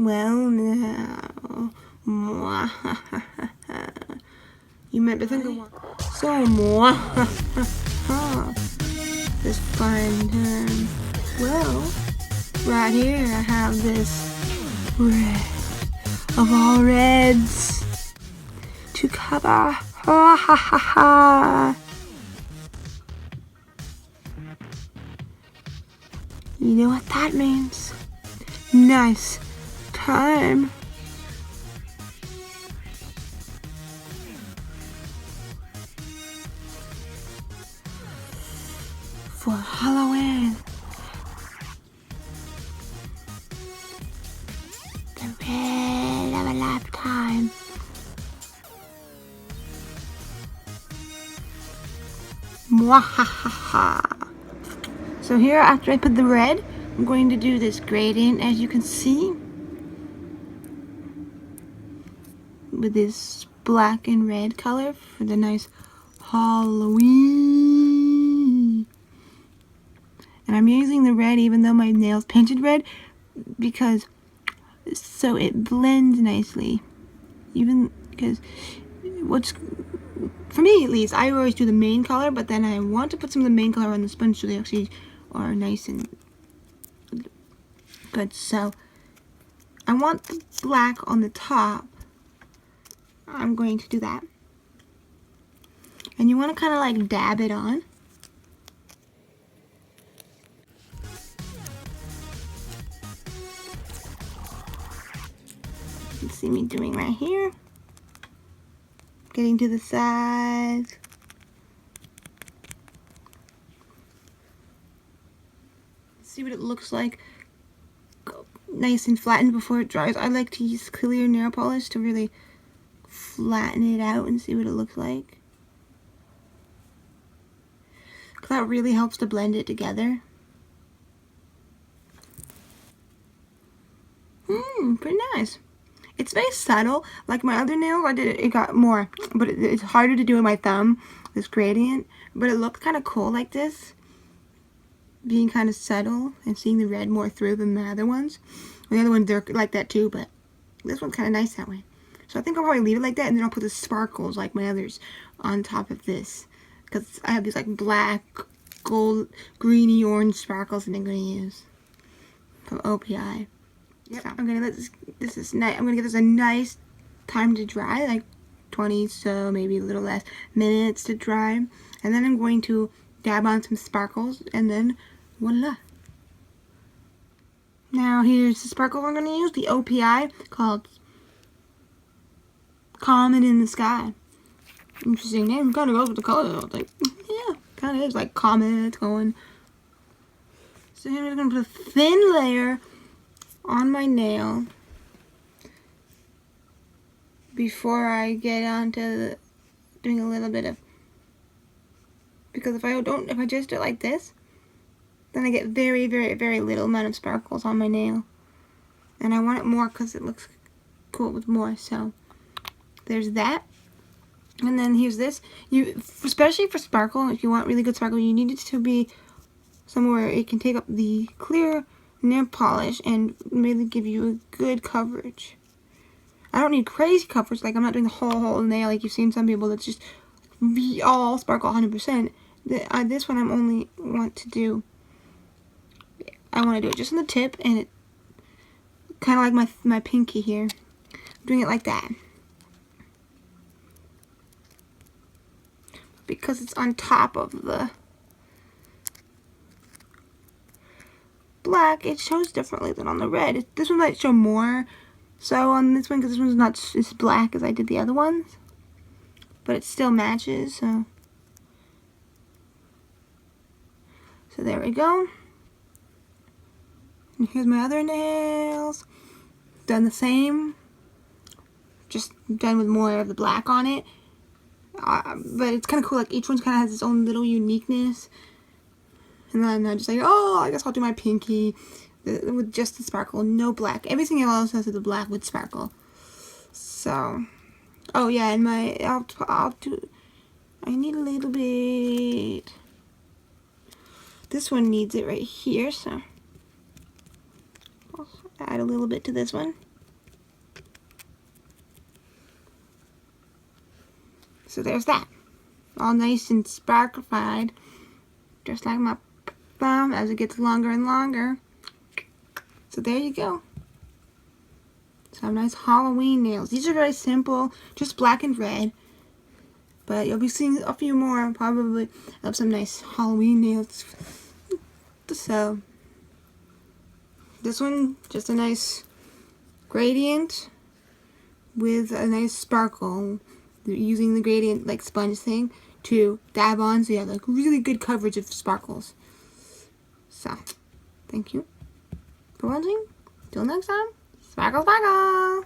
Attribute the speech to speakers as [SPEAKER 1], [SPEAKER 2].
[SPEAKER 1] Well, now, you might be thinking, so this fine time. Well, right here I have this red of all reds to cover. Ha ha ha ha. You know what that means? Nice time. For Halloween. The red of a lifetime. Mwahaha. So here, after I put the red, I'm going to do this gradient, as you can see, with this black and red color for the nice Halloween. And I'm using the red even though my nails painted red, because so it blends nicely. Even because for me at least, I always do the main color, but then I want to put some of the main color on the sponge so they actually are nice and good. So I want the black on the top. I'm going to do that. And you want to kind of like dab it on. You can see me doing right here. Getting to the sides. See what it looks like. Nice and flattened before it dries. I like to use clear nail polish to really flatten it out and see what it looks like. That really helps to blend it together. Pretty nice. It's very subtle. Like my other nail, it got more, but it's harder to do with my thumb, this gradient. But it looked kind of cool like this, being kind of subtle and seeing the red more through than the other ones. The other ones, they're like that too, but this one's kind of nice that way. So I think I'll probably leave it like that, and then I'll put the sparkles like my others on top of this, because I have these like black, gold, greeny, orange sparkles that I'm going to use from OPI. Yep. So I'm gonna let this is nice. I'm gonna give this a nice time to dry, like 20, so maybe a little less minutes to dry, and then I'm going to dab on some sparkles, and then voila. Now here's the sparkle we're gonna use, the OPI called Comet in the Sky. Interesting name. Kind of goes with the color. Like, yeah, kind of is like comet going. So here we're gonna put a thin layer on my nail before I get onto doing a little bit of, because if I just do it like this, then I get very, very, very little amount of sparkles on my nail, and I want it more because it looks cool with more. So there's that. And then here's this. Especially for sparkle, if you want really good sparkle, you need it to be somewhere it can take up the clear nail polish and really give you a good coverage. I don't need crazy coverage, like I'm not doing the whole nail like you've seen some people that's just all sparkle 100%. This one I want to do it just on the tip, and it kind of like my pinky here. I'm doing it like that because it's on top of the black. It shows differently than on the red. This one might show more so on this one, because this one's not as black as I did the other ones, but it still matches. So there we go. And here's my other nails. Done the same, just done with more of the black on it. But it's kind of cool, like each one kind of has its own little uniqueness. And then I'm just like, oh, I guess I'll do my pinky with just the sparkle, no black. Everything else has the black with sparkle. So, oh yeah, and I need a little bit. This one needs it right here, so I'll add a little bit to this one. So there's that. All nice and sparklified. Just like my thumb as it gets longer and longer. So there you go. Some nice Halloween nails. These are very simple, just black and red. But you'll be seeing a few more probably of some nice Halloween nails. So this one, just a nice gradient with a nice sparkle, using the gradient like sponge thing to dab on, so you have like really good coverage of sparkles. So thank you for watching. Till next time, sparkle sparkle.